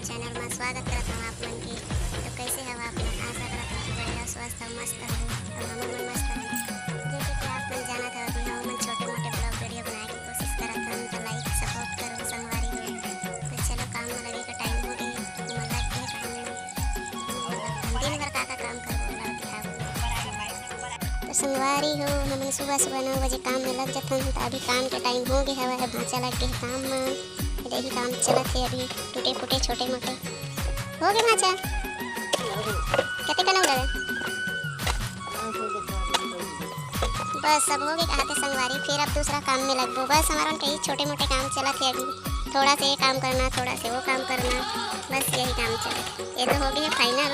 Channel में स्वागत करता हूँ आप मन के। तो कैसे हो आप लोग? आशा करता हूँ कि बढ़िया स्वस्थ और मस्त हो और हम मन मस्त हो। जैसे कि आप मन जाना था अभी हम मन छोटे मोटे ब्लॉग वीडियो बनाने की कोशिश करत हन, तो लाइक सपोर्ट करो संगवारी हो। तो चलो काम में लगे का टाइम हो गई, मन लग गए काम में। दिन भर का काम करबो ला दिखाओ। तो संगवारी हो हम सुबह सुबह 9 बजे काम में लग जाते हैं। तो अभी काम के टाइम हो गया है, भांचा लग गए काम में। यही काम चलत है अभी, टूटे फूटे छोटे मोटे हो गए भांचा। कितने का लगे बस सब हो गए कहते संगवारी। फिर अब दूसरा काम में लगबो। बस हमारा कई छोटे मोटे काम चलत है अभी, थोड़ा से ये काम करना, थोड़ा से वो काम करना, बस यही काम चलत। ये तो हो गई है फाइनल।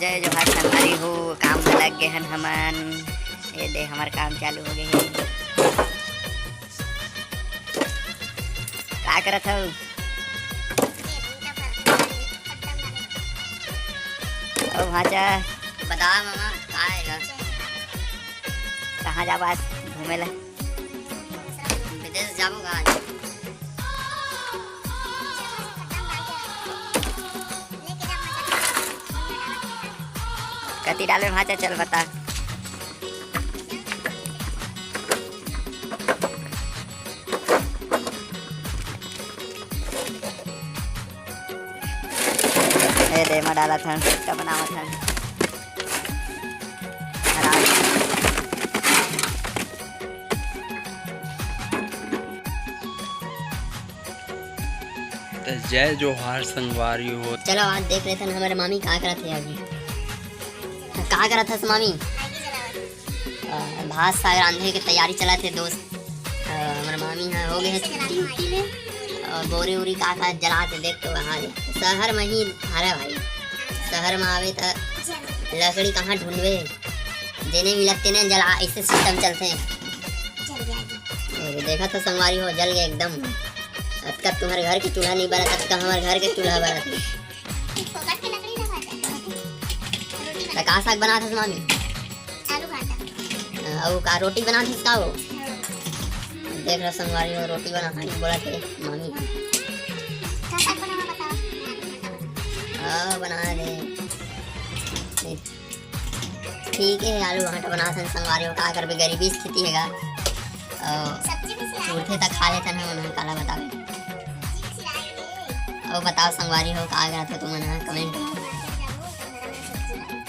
जय जोहार संगवारी हो, काम में लग गए हन हमन। ये दे हमार काम चालू हो गए है। का करत हो? ओ भाचा बता मामा का है? कहाँ जाबो आज घूमे ला? विदेश जाबो आज? कति डाले भाचा चल बता। दे में डाला था का बनावा था। जय जोहार संगवारी हो। चलो आज देख रहे थे हमारे मामी क्या करा थे अभी। क्या करा था मामी? भात साग रांधे की तैयारी चला थे दोस्त। हमारे मामी यहाँ हो गए हैं छुट्टी उट्टी में और बोरी उरी का जलाते देख तो वहाँ शहर में ही हारे भाई। शहर में आवे तो लकड़ी कहाँ ढूंढवे, जेने भी लगते ना जला ऐसे सिस्टम चलते हैं। देखा था संगवारी हो जल गया एकदम। अब तक तुम्हारे घर की चूल्हा नहीं बना, तब तक हमारे घर के चूल्हा बना। का साग बना था मामी? और का रोटी बना थी का? वो देख रहा संगवारी हो रोटी बना खानी बोला थे मामी। बना दे ठीक है। आलू भाटा बना थे संगवारी हो, का कर भी गरीबी स्थिति है। उठे तक खा लेते हैं उन्हें काला बतावे। और बताओ संगवारी हो का करा था तुम कमेंट।